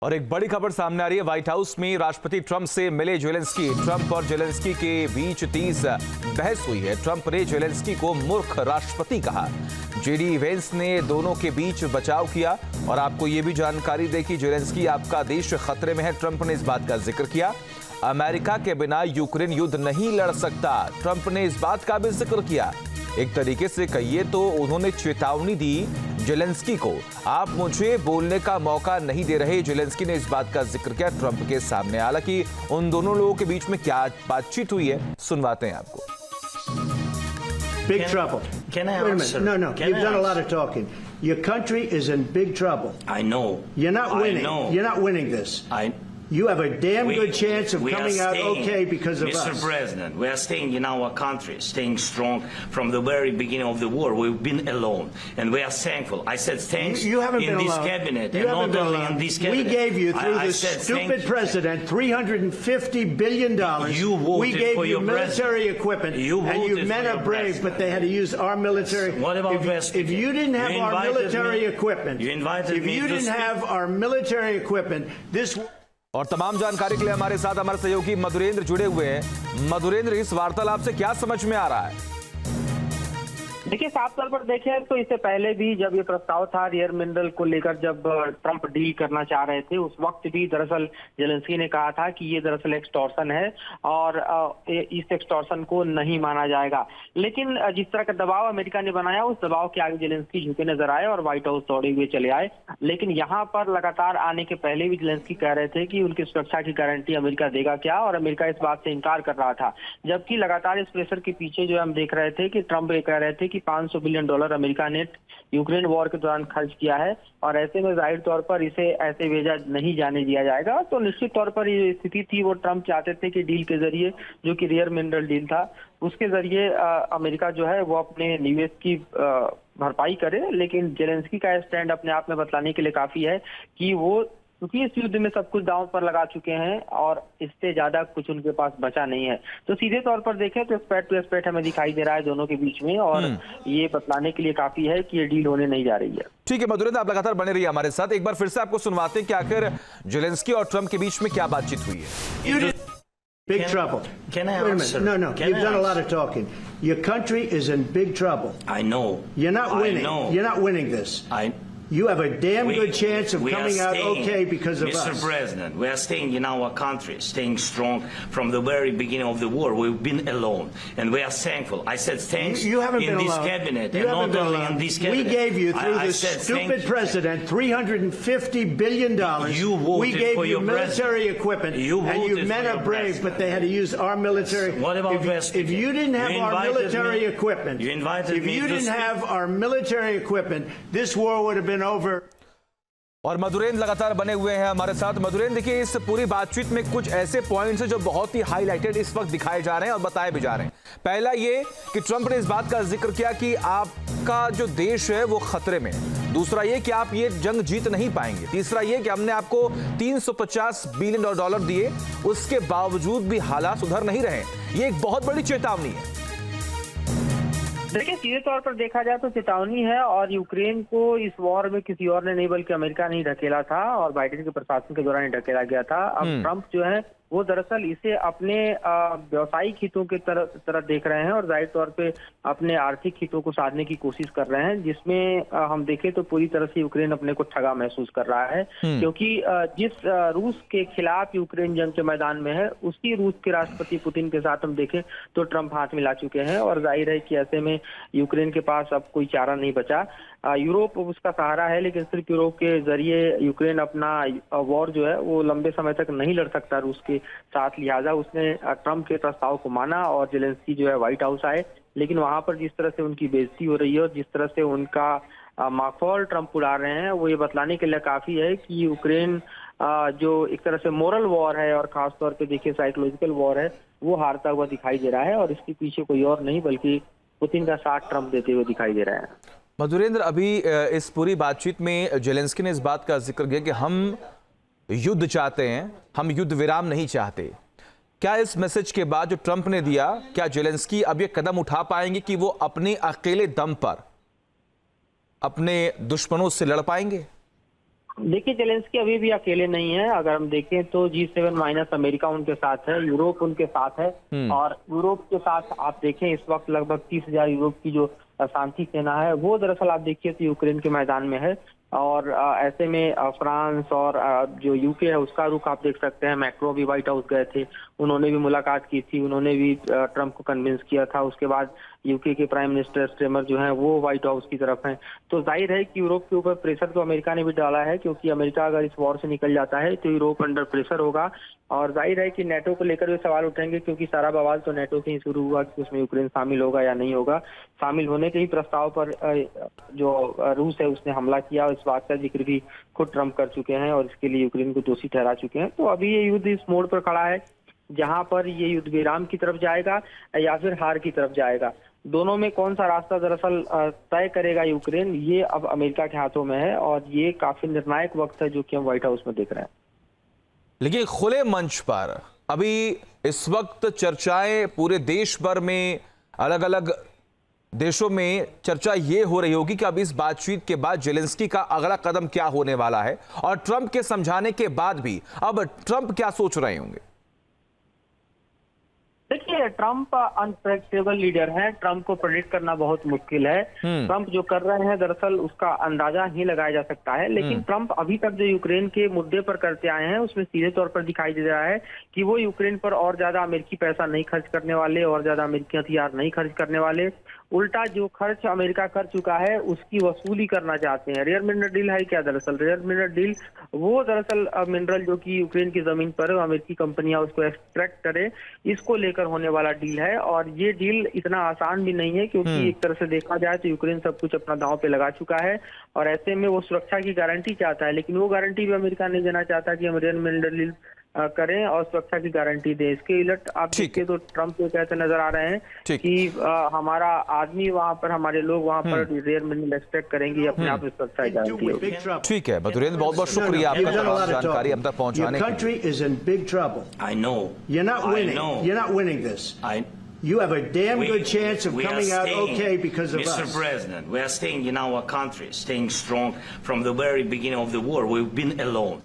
और एक बड़ी खबर सामने आ रही है। व्हाइट हाउस में राष्ट्रपति ट्रंप से मिले जेलेंस्की। ट्रंप और जेलेंस्की के बीच तेज बहस हुई है। ट्रंप ने जेलेंस्की को मूर्ख राष्ट्रपति कहा। जेडी वेंस ने दोनों के बीच बचाव किया और आपको यह भी जानकारी दी कि जेलेंस्की आपका देश खतरे में है। ट्रंप ने इस बात का जिक्र किया। अमेरिका के बिना यूक्रेन युद्ध नहीं लड़ सकता। ट्रंप ने इस बात का भी जिक्र किया। एक तरीके से कहिए तो उन्होंने चेतावनी दी जेलेंस्की को, आप मुझे बोलने का मौका नहीं दे रहे। जेलेंस्की ने इस बात का जिक्र किया ट्रंप के सामने। हालांकि उन दोनों लोगों के बीच में क्या बातचीत हुई है, सुनवाते हैं आपको। Big trouble. Can I Wait a answer? minute. No. You've done a lot of talking. Your country is in big trouble. I know. You're not winning. I know. You're not winning this. You have a damn good chance of coming out okay because of us. Mr. President, we are staying in our country, staying strong from the very beginning of the war. We've been alone, and we are thankful. I said thanks you haven't in been this alone. cabinet, you and haven't not been only alone. in this cabinet. We gave you, through this stupid president, $350 billion. You voted we gave for you your military equipment, and you men are brave, but they had to use our military. What about if you didn't have our military equipment, you invited if you didn't have our military equipment, this. और तमाम जानकारी के लिए हमारे साथ हमारे सहयोगी मधुरेंद्र जुड़े हुए हैं। मधुरेंद्र, इस वार्तालाप से क्या समझ में आ रहा है? देखिए, साफ तौर पर देखें तो इससे पहले भी जब ये प्रस्ताव था रेयर मिनरल को लेकर, जब ट्रंप डील करना चाह रहे थे, उस वक्त भी दरअसल जेलेंस्की ने कहा था कि ये दरअसल एक्सटॉर्शन है और इस एक्सटॉर्शन को नहीं माना जाएगा। लेकिन जिस तरह का दबाव अमेरिका ने बनाया, उस दबाव के आगे जेलेंस्की झुके नजर आए और व्हाइट हाउस दौड़े हुए चले आए। लेकिन यहाँ पर लगातार आने के पहले भी जेलेंस्की कह रहे थे कि उनकी सुरक्षा की गारंटी अमेरिका देगा क्या, और अमेरिका इस बात से इनकार कर रहा था। जबकि लगातार इस प्रेशर के पीछे जो हम देख रहे थे कि ट्रंप ये कह रहे थे कि $500 बिलियन अमेरिका ने यूक्रेन वॉर के दौरान खर्च किया है और ऐसे में जाहिर तौर पर इसे ऐसे भेजा नहीं जाने दिया जाएगा। तो निश्चित तौर पर ये स्थिति थी, वो ट्रंप चाहते थे कि डील के जरिए, जो कि रेयर मिनरल डील था, उसके जरिए अमेरिका जो है वो अपने निवेश की भरपाई करे। लेकिन जेलेंस्की का स्टैंड अपने आप में बतलाने के लिए काफी है कि वो क्योंकि इस युद्ध में सब कुछ दांव पर लगा चुके हैं और इससे ज्यादा कुछ उनके पास बचा नहीं है। तो सीधे तौर पर देखें तो स्पेट टू स्पेट हमें दिखाई दे रहा है दोनों के बीच में, और ये बतलाने के लिए काफी है कि ये डील होने नहीं जा रही है। ठीक है मधुरेंद्र, आप लगातार बने रहिए हमारे साथ। एक बार फिर से आपको सुनवाते हैं कि आखिर जेलेंस्की और ट्रंप के बीच में क्या बातचीत हुई है। Big trouble. Can I Wait a answer? minute. No. You've done a lot of talking. Your country is in big trouble. I know. You're not winning. You're not winning this. You have a damn good chance of coming out okay because of us. Mr. President, we are staying in our country, staying strong from the very beginning of the war. We've been alone, and we are thankful. I said thanks you haven't in been this alone. cabinet, you and haven't not been only alone. in this cabinet. We gave you, through this stupid president, $350 billion. You voted we gave for you your military equipment, and you men are brave, but they had to use our military. What about if you didn't have our military equipment, if you didn't have our military equipment, this war would have been over. और मधुरेंद्र लगातार बने हुए हैं हमारे साथ। मधुरेंद्र, देखिए इस पूरी बातचीत में कुछ ऐसे पॉइंट्स हैं जो बहुत ही हाईलाइटेड इस वक्त दिखाए जा रहे हैं और बताए भी जा रहे हैं। पहला ये कि ट्रंप ने इस बात का जिक्र किया कि आपका जो देश है वो खतरे में है। दूसरा ये कि आप ये जंग जीत नहीं पाएंगे। तीसरा ये कि हमने आपको $350 बिलियन दिए, उसके बावजूद भी हालात सुधर नहीं रहे। ये एक बहुत बड़ी चेतावनी है। देखिए, सीधे तौर पर देखा जाए तो चेतावनी है, और यूक्रेन को इस वॉर में किसी और ने नहीं बल्कि अमेरिका ने ही ढकेला था और बाइडेन के प्रशासन के दौरान ही ढकेला गया था। अब ट्रंप जो है वो दरअसल इसे अपने व्यावसायिक हितों के तरह देख रहे हैं और जाहिर तौर पे अपने आर्थिक हितों को साधने की कोशिश कर रहे हैं, जिसमें हम देखें तो पूरी तरह से यूक्रेन अपने को ठगा महसूस कर रहा है। क्योंकि जिस रूस के खिलाफ यूक्रेन जंग के मैदान में है, उसी रूस के राष्ट्रपति पुतिन के साथ हम देखें तो ट्रंप हाथ मिला चुके हैं, और जाहिर है कि ऐसे में यूक्रेन के पास अब कोई चारा नहीं बचा। यूरोप उसका सहारा है, लेकिन सिर्फ यूरोप के जरिए यूक्रेन अपना वॉर जो है वो लंबे समय तक नहीं लड़ सकता रूस के साथ। लिहाजा उसने ट्रंप के प्रस्ताव को माना और जेलेंस्की जो है व्हाइट हाउस आए। लेकिन वहां पर जिस तरह से उनकी बेइज्जती हो रही है और जिस तरह से उनका माखौल ट्रंप उड़ा रहे हैं, वो ये बतलाने के लिए काफी है कि यूक्रेन जो एक तरह से मोरल वॉर है और खासतौर पे देखिए साइकोलॉजिकल वॉर है, वो हारता हुआ दिखाई दे रहा है, और इसके पीछे कोई और नहीं बल्कि पुतिन का साथ ट्रंप देते हुए दिखाई दे रहे हैं। मधुरेंद्र, अभी इस पूरी बातचीत में जेलेंस्की ने इस बात का जिक्र किया कि हम युद्ध चाहते हैं, हम युद्ध विराम नहीं चाहते। क्या इस मैसेज के बाद जो ट्रंप ने दिया, क्या जेलेंस्की अब ये कदम उठा पाएंगे कि वो अपने अकेले दम पर अपने दुश्मनों से लड़ पाएंगे? देखिए, जेलेंस्की अभी भी अकेले नहीं है। अगर हम देखें तो G7 माइनस अमेरिका उनके साथ है, यूरोप उनके साथ है, और यूरोप के साथ आप देखें इस वक्त लगभग 30,000 यूरोप की जो शांति सेना है वो दरअसल आप देखिए तो यूक्रेन के मैदान में है। और ऐसे में फ्रांस और जो यूके है उसका रुख आप देख सकते हैं। मैक्रो भी व्हाइट हाउस गए थे, उन्होंने भी मुलाकात की थी, उन्होंने भी ट्रंप को कन्विंस किया था। उसके बाद यूके के प्राइम मिनिस्टर स्टेमर जो हैं वो व्हाइट हाउस की तरफ हैं। तो जाहिर है कि यूरोप के ऊपर प्रेशर तो अमेरिका ने भी डाला है, क्योंकि अमेरिका अगर इस वॉर से निकल जाता है तो यूरोप अंडर प्रेशर होगा। और जाहिर है कि नेटो को लेकर भी सवाल उठेंगे, क्योंकि सारा बवाल तो नेटो से ही शुरू हुआ कि उसमें यूक्रेन शामिल होगा या नहीं होगा। शामिल होने के ही प्रस्ताव पर जो रूस है उसने हमला किया, और इस बात का जिक्र भी खुद ट्रंप कर चुके हैं और इसके लिए यूक्रेन को दोषी ठहरा चुके हैं। तो अभी ये युद्ध इस मोड़ पर खड़ा है जहां पर ये युद्ध विराम की तरफ जाएगा या फिर हार की तरफ जाएगा। दोनों में कौन सा रास्ता दरअसल तय करेगा यूक्रेन, ये अब अमेरिका के हाथों में है, और ये काफी निर्णायक वक्त है जो कि हम व्हाइट हाउस में देख रहे हैं। लेकिन खुले मंच पर अभी इस वक्त चर्चाएं पूरे देश भर में, अलग अलग देशों में चर्चा ये हो रही होगी कि अब इस बातचीत के बाद जेलेंस्की का अगला कदम क्या होने वाला है, और ट्रंप के समझाने के बाद भी अब ट्रंप क्या सोच रहे होंगे। देखिए, ट्रंप अनप्रेडिक्टेबल लीडर है, ट्रंप को प्रेडिक्ट करना बहुत मुश्किल है। ट्रंप जो कर रहे हैं दरअसल उसका अंदाजा ही लगाया जा सकता है, लेकिन ट्रंप अभी तक जो यूक्रेन के मुद्दे पर करते आए हैं उसमें सीधे तौर पर दिखाई दे रहा है कि वो यूक्रेन पर और ज्यादा अमेरिकी पैसा नहीं खर्च करने वाले, और ज्यादा अमेरिकी हथियार नहीं खर्च करने वाले। उल्टा जो खर्च अमेरिका कर चुका है उसकी वसूली करना चाहते हैं। रेयर मिनरल डील है क्या दरअसल? रेयर मिनरल डील वो दरअसल मिनरल जो कि यूक्रेन की जमीन पर अमेरिकी कंपनियां उसको एक्सट्रैक्ट करे, इसको लेकर होने वाला डील है। और ये डील इतना आसान भी नहीं है, क्योंकि एक तरह से देखा जाए तो यूक्रेन सब कुछ अपना दांव पे लगा चुका है, और ऐसे में वो सुरक्षा की गारंटी चाहता है, लेकिन वो गारंटी भी अमेरिका नहीं देना चाहता कि हम रेयर मिनरल डील करें और सुरक्षा की गारंटी दें। इसके उलट आप देखिए तो ट्रंप ये कहते नजर आ रहे हैं कि हमारा आदमी वहां पर, हमारे लोग वहां पर रेयर मिनरल एक्सट्रैक्ट करेंगे, अपने आप में सुरक्षा की गारंटी होगी। ठीक है बदुरेंद्र, बहुत बहुत शुक्रिया आपका तमाम जानकारी हम तक पहुंचाने के लिए। Your country is in big trouble. I know. You're not winning. I know. You're not winning this. You have a damn good chance of coming out okay because of us. Mr. President, we are staying in our country, staying strong from the very beginning of the war. We've been alone.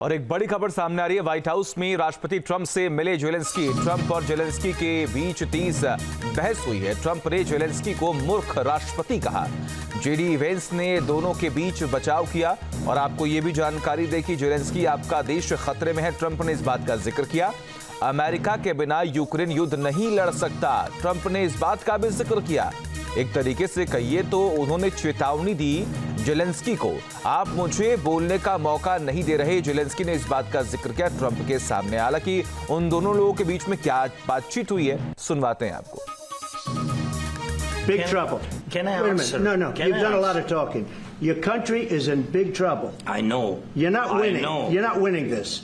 और एक बड़ी खबर सामने आ रही है। White house में राष्ट्रपति Trump से मिले जेलेंस्की। ट्रंप और जेलेंस्की के बीच 30 बहस हुई है। ट्रंप ने जेलेंस्की को मूर्ख राष्ट्रपति कहा। जेडी वेंस ने दोनों के बीच बचाव किया, और आपको ये भी जानकारी दी कि जेलेंस्की आपका देश खतरे में है। ट्रंप ने इस बात का जिक्र किया। अमेरिका के बिना यूक्रेन युद्ध नहीं लड़ सकता, ट्रंप ने इस बात का भी जिक्र किया। एक तरीके से कहिए तो उन्होंने चेतावनी दी जेलेंस्की को, आप मुझे बोलने का मौका नहीं दे रहे। जेलेंस्की ने इस बात का जिक्र किया ट्रंप के सामने। हालांकि उन दोनों लोगों के बीच में क्या बातचीत हुई है, सुनवाते हैं आपको। Big trouble. Can I Wait a answer? minute. No. Can You've I done a lot answer? of talking. Your country is in big trouble. I know. You're not winning. I know. You're not winning this.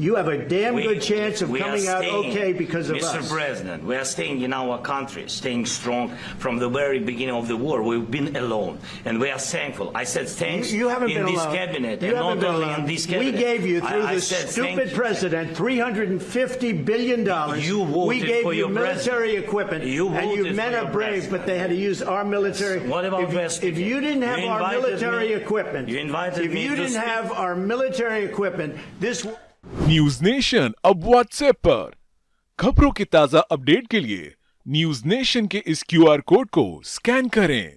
You have a damn We- good chance of we are coming out staying- okay because of Mr. us. President, we are staying in our country, staying strong from the very beginning of the war. We've been alone, and we are thankful. I said thanks You haven't in been this alone. cabinet, You and haven't not been only alone. in this We cabinet. gave you, through I this said stupid thank you. president, $350 billion. You voted we gave for you your military president. equipment, You and you voted men for are your brave, president. but they had to use our military. What about if you didn't have You our invited military me- equipment, You invited if me you to didn't speak. have our military equipment, this. News nation अब WhatsApp पर खबरों के ताजा update के लिए news nation के इस QR code को स्कैन करें